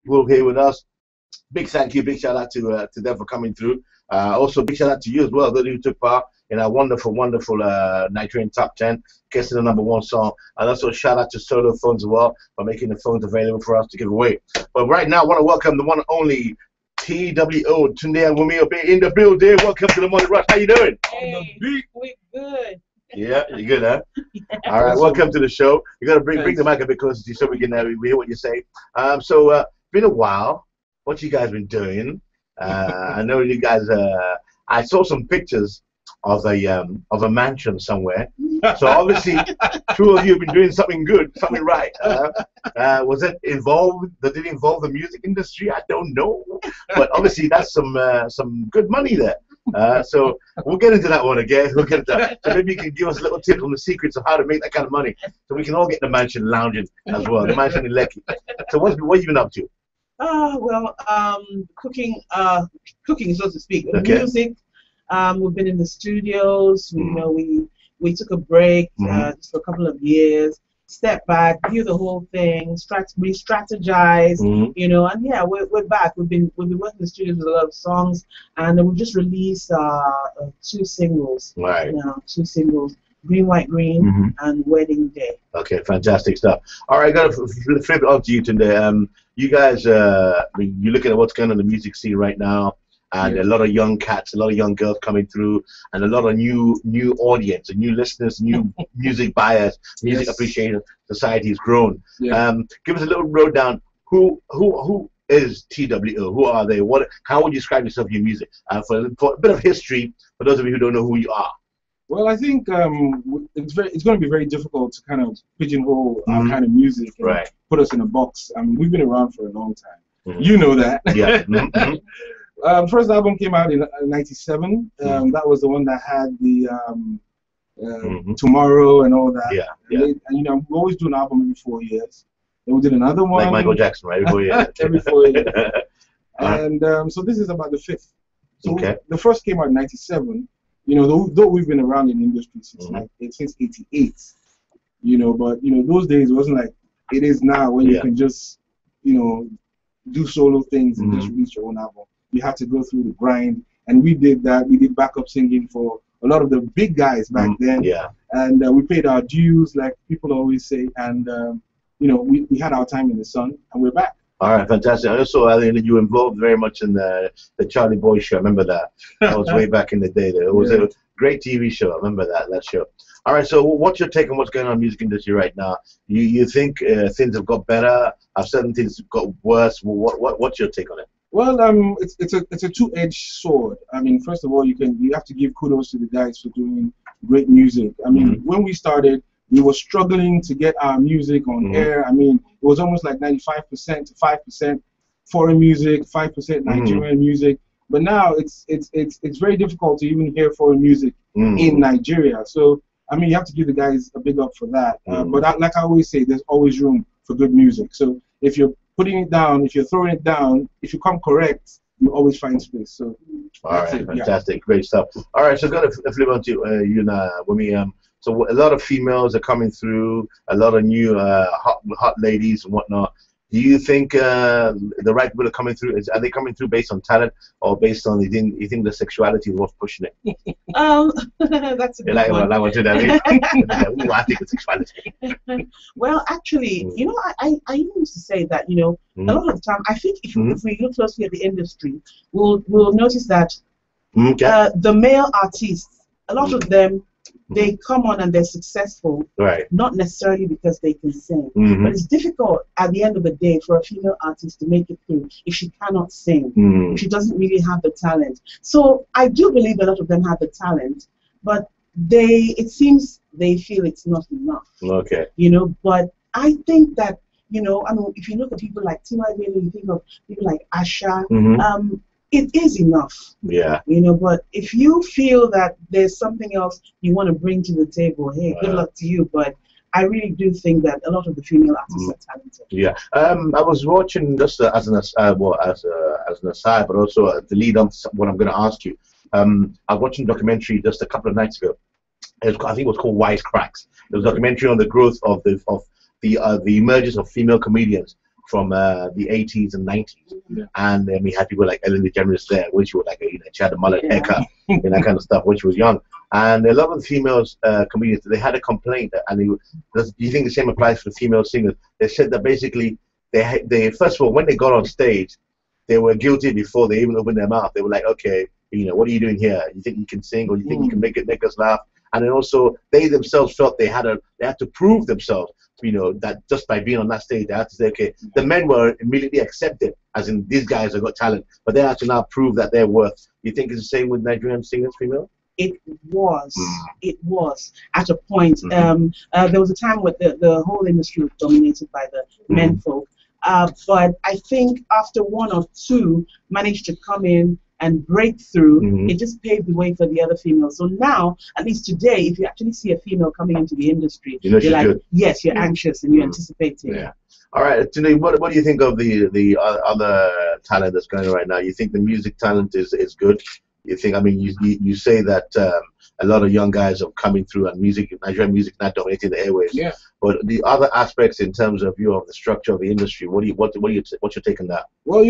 who are here with us. Big thank you, big shout out to them for coming through. Also, big shout out to you as well, those who took part in our wonderful Nigerian Top 10, guessing the #1 song. And also shout out to Solo Phones as well for making the phones available for us to give away. But right now, I want to welcome the one and only T.W.O, Tunde and Wunmi in the building. Welcome to the Morning Rush. How you doing? Hey, we're good. Yeah, you good, huh? Yeah. All right, welcome to the show. You got to bring the mic a bit closer to you so we can we hear what you say. Been a while. What you guys been doing? I know you guys. I saw some pictures of a mansion somewhere. So obviously, two of you have been doing something good, something right. Was it involved? Did it involve the music industry? I don't know, but obviously that's some good money there. So we'll get into that one again. We'll get into that. So maybe you can give us a little tip on the secrets of how to make that kind of money, so we can all get the mansion lounging as well. The mansion in Lekki. So what have you been up to? Cooking, so to speak. Okay. Music. We've been in the studios. We took a break just for a couple of years. Step back, view the whole thing, re-strategize, and yeah, we're back. We've been working in the studios with a lot of songs, and we've just released 2 singles. Right. Two singles. Green, White, Green, and Wedding Day. Okay, fantastic stuff. All right, I got to flip it on to you today. You guys, you're looking at what's going on in the music scene right now, and a lot of young cats, a lot of young girls coming through, and a lot of new audience, and new listeners, new music buyers, music appreciation society has grown. Yeah. Give us a little road down. Who is T.W.O? Who are they? How would you describe yourself in your music? For a bit of history, for those of you who don't know who you are. Well, I think it's going to be very difficult to kind of pigeonhole our kind of music and put us in a box. I mean, we've been around for a long time. You know that. Yeah. First album came out in '97. That was the one that had the Tomorrow and all that. Yeah. And we always do an album every 4 years. Then we did another one. Like Michael Jackson, right? Every 4 years. Every 4 years. And so this is about the 5th. So the first came out in '97. Though we've been around in the industry since '88, but those days it wasn't like it is now, when you can just do solo things and just release your own album. You have to go through the grind, and we did that. We did backup singing for a lot of the big guys back then, and we paid our dues, like people always say, and we had our time in the sun, and we're back. All right, fantastic. Also, I think you were involved very much in the Charlie Boy show. I remember that. That was way back in the day. It was a great TV show. I remember that show. All right, so what's your take on what's going on in the music industry right now? You think things have got better? Have certain things got worse? What's your take on it? Well, it's a two-edged sword. I mean, first of all, you have to give kudos to the guys for doing great music. I mean, when we started, we were struggling to get our music on air. I mean, it was almost like 95% to 5% foreign music, 5% Nigerian music. But now it's very difficult to even hear foreign music in Nigeria. So I mean, you have to give the guys a big up for that. But like I always say, there's always room for good music. So if you're putting it down, if you're throwing it down, if you come correct, you always find space. So all right, fantastic, great stuff. All right, so got to flip on to you now, Wunmi. So a lot of females are coming through, a lot of new hot ladies and whatnot. Do you think the right people are coming through? Are they coming through based on talent, or based on you think the sexuality is what's pushing it? That's a good one. I think it's sexuality. Well, actually, I used to say that, a lot of the time, I think if we look closely at the industry, we'll notice that the male artists, a lot of them, they come on and they're successful, not necessarily because they can sing. But it's difficult at the end of the day for a female artist to make it through if she cannot sing, if she doesn't really have the talent. So I do believe a lot of them have the talent, but it seems they feel it's not enough. But I think that, I mean, if you look at people like T.W.O, you think of people like Asha, it is enough. But if you feel that there's something else you want to bring to the table, hey, good luck to you. But I really do think that a lot of the female artists are talented. I was watching just as an aside, but also to lead on to what I'm going to ask you. I was watching a documentary just a couple of nights ago. I think it was called Wisecracks. It was a documentary on the growth of the emergence of female comedians from the 80s and 90s, and then we had people like Ellen DeGeneres there, which was like she had a mullet haircut and that kind of stuff when she was young. And a lot of the females comedians, they had a complaint, and do you think the same applies for the female singers? They said that basically they first of all, when they got on stage, they were guilty before they even opened their mouth. They were like, okay, what are you doing here? You think you can sing, or you think you can make us laugh? And then also they themselves felt they had to prove themselves. That just by being on that stage, they had to say, okay, the men were immediately accepted, as in these guys have got talent, but they had to now prove that they're worth. You think it's the same with Nigerian singers, female? It was. It was at a point. There was a time where the whole industry was dominated by the men folk. But I think after one or two managed to come in and break through, it just paved the way for the other females. So now, at least today, if you actually see a female coming into the industry, you're like, good. Yes, you're anxious and you're anticipating. Yeah. All right, Tunde, what do you think of the other talent that's going on right now? You think the music talent is good? You think, you say that a lot of young guys are coming through, and Nigerian music not dominating the airwaves. Yeah. But the other aspects in terms of the structure of the industry, what's your take on that? Well,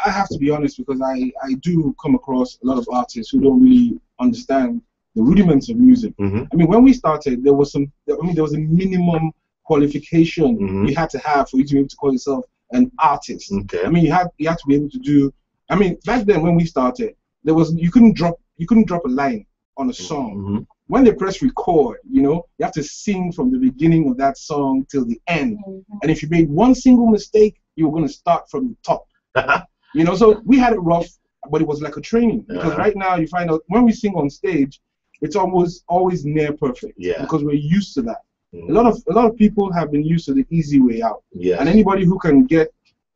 I have to be honest, because I do come across a lot of artists who don't really understand the rudiments of music. When we started, there was a minimum qualification you had to have for you to be able to call yourself an artist. Okay. You had to be able to do. Back then when we started, you couldn't drop a line on a song. When they press record, you have to sing from the beginning of that song till the end. And if you made one single mistake, you were going to start from the top. So we had it rough, but it was like a training. Because right now you find out when we sing on stage, it's always near perfect. Yeah. Because we're used to that. A lot of people have been used to the easy way out. Yeah. And anybody who can get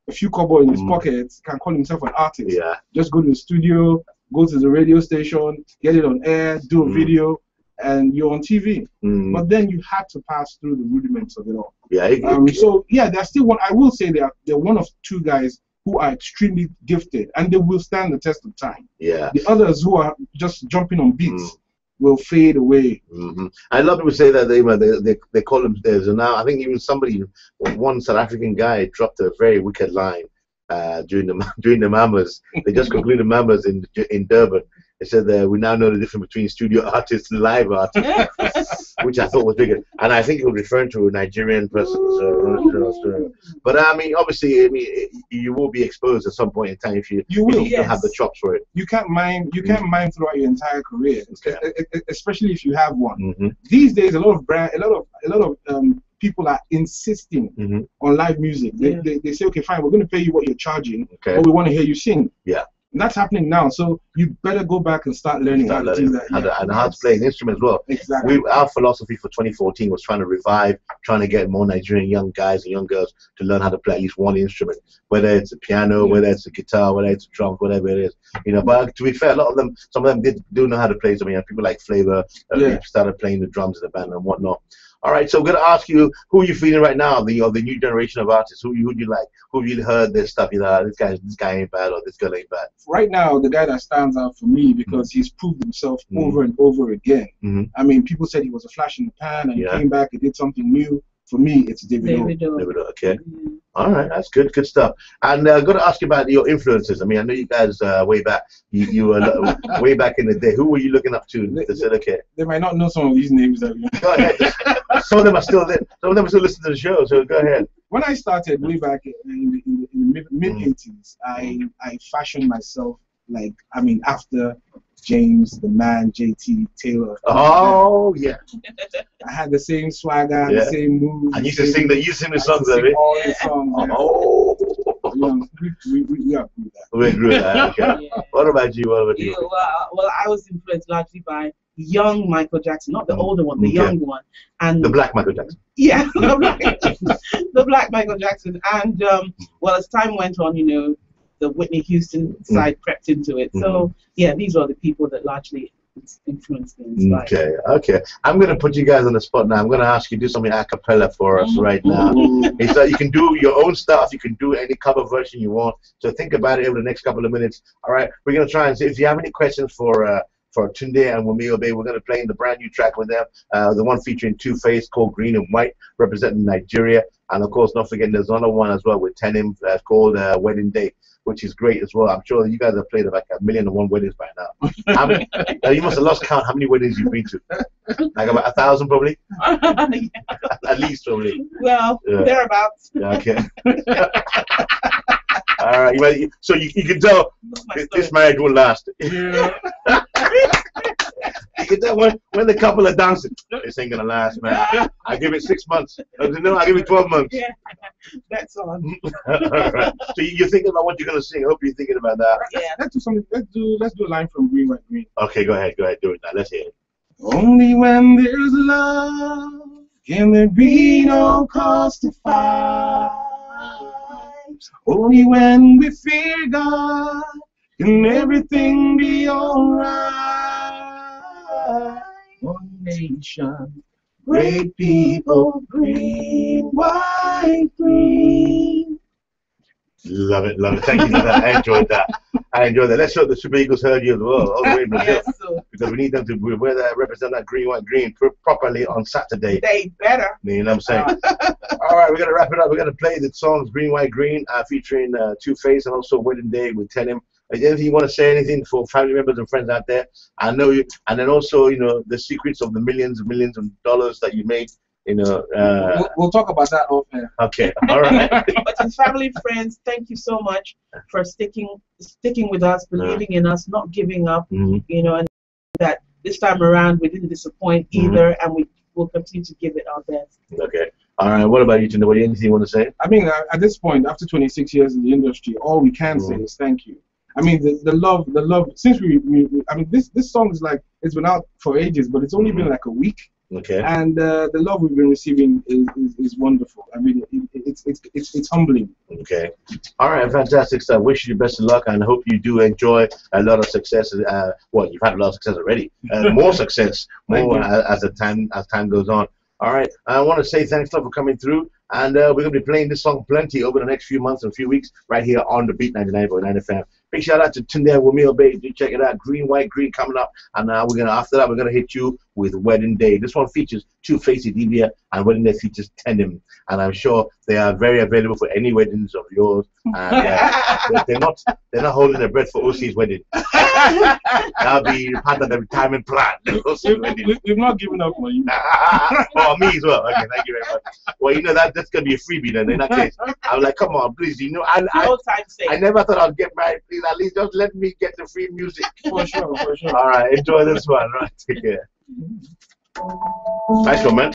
a few kobo in his pockets can call himself an artist. Yeah. Just go to the studio, go to the radio station, get it on air, do a video, and you're on TV. But then you had to pass through the rudiments of it all. Yeah. There's still one. I will say they're one of two guys who are extremely gifted, and they will stand the test of time. Yeah. The others who are just jumping on beats will fade away. I love people say that they call them. There's now, I think even one South African guy dropped a very wicked line during the Mamas. They just concluded Mamas in Durban. They said that we now know the difference between studio artists and live artists, which I thought was bigger. And I think it was referring to a Nigerian person. But obviously, you will be exposed at some point in time if you don't have the chops for it. You can't mime throughout your entire career, especially if you have one. These days, a lot of people are insisting on live music. They say, okay, fine, we're going to pay you what you're charging, but we want to hear you sing. Yeah. And that's happening now, so you better go back and start learning how to do that. And how to play an instrument as well. Exactly. Our philosophy for 2014 was trying to get more Nigerian young guys and young girls to learn how to play at least one instrument, whether it's a piano, whether it's a guitar, whether it's a drum, whatever it is. But to be fair, some of them do know how to play something. People like Flavor started playing the drums in the band and whatnot. All right, so I'm going to ask you, who are you feeling right now, the new generation of artists? Who do you like? Who have you heard this stuff? This guy ain't bad, or this girl ain't bad. Right now, the guy that stands out for me, because he's proved himself over and over again. People said he was a flash in the pan, and he came back and did something new. For me, it's T.W.O. Okay. All right, that's good stuff. And I'm going to ask you about your influences. I know you guys way back, you were way back in the day. Who were you looking up to? They might not know some of these names. Go ahead. Some of them are still there. Some of them are still listening to the show. So go ahead. When I started way back in the mid 80s, I fashioned myself after James, the man, JT, Taylor. Oh, yeah. I had the same swagger, the same moves. And you sing the songs of it? All the songs. Oh. We are good at that. We're good at that, okay. Yeah. What about you? Well, I was influenced largely by young Michael Jackson, not the older one, the young one. And the black Michael Jackson. Yeah, the black Michael Jackson. And, as time went on, the Whitney Houston side crept into it. So, these are the people that largely influenced me. Okay. I'm going to put you guys on the spot now. I'm going to ask you to do something a cappella for us right now. It's that you can do your own stuff. You can do any cover version you want. So think about it over the next couple of minutes. All right. We're going to try and see if you have any questions for Tunde and Wunmi. We're going to play in the brand new track with them, the one featuring Two-Face called Green and White, representing Nigeria. And of course, not forgetting there's another one as well with Tenim called Wedding Day, which is great as well. I'm sure you guys have played like 1,000,001 weddings by now. How many, you must have lost count how many weddings you've been to. Like about 1,000 probably? At least probably. Well, thereabouts. Okay. All right. So you can tell this marriage won't last. Yeah. You can tell when the couple are dancing, this ain't gonna last, man. I give it 6 months. No, I give it 12 months. Yeah, that's on. Right. So you're thinking about what you're gonna sing. I hope you're thinking about that. Yeah. Let's do something. Let's do a line from Green White Green. Okay, go ahead, do it now. Let's hear it. Only when there's love can there be no cause to fight. Only when we fear God can everything be alright. One nation, great people, green, white, green. Love it, love it. Thank you for that. I enjoyed that. Let's hope the Super Eagles heard you as well, all the way in Brazil. Yes, so because we need them to represent that green, white, green properly on Saturday. they better. You know what I'm saying? All right, we're going to wrap it up. We're going to play the songs Green, White, Green featuring Two-Face and also Wedding Day with Tenim. Anything you want to say, anything for family members and friends out there? I know you. And then also, you know, the secrets of the millions and millions of dollars that you made. You know, we'll talk about that off air. Okay, all right. But to family, friends, thank you so much for sticking with us, believing in us, not giving up. You know, and that this time around we didn't disappoint either, and we will continue to give it our best. Okay. All right. What about you, Tunde? Anything you want to say? I mean, at this point, after 26 years in the industry, all we can say is thank you. I mean, the love. Since I mean, this song is like it's been out for ages, but it's only been like a week. Okay. And the love we've been receiving is wonderful. I mean, it's humbling. Okay. All right. Fantastic stuff. Wish you best of luck and hope you do enjoy a lot of success. Well, you've had a lot of success already. More success, more as time goes on. All right. I want to say thanks a lot for coming through. And we're going to be playing this song plenty over the next few months and few weeks right here on the Beat 99.9 FM. Big shout out to Tunde and Wunmi, baby. Do check it out. Green, White, Green coming up. And after that, we're going to hit you with Wedding Day. This one features Two-Face, Idibia, and Wedding Day features Tenim. And I'm sure they are very available for any weddings of yours. And they're not holding their breath for OC's wedding. That'll be part of the retirement plan. We've not given up on you. Oh, me as well. Okay, thank you very much. Well, you know that's gonna be a freebie then. In that case, I was like, come on, please. You know, I never thought I'd get married. Please, at least just let me get the free music. For sure. All right, enjoy this one. All right, take care. Nice one, man.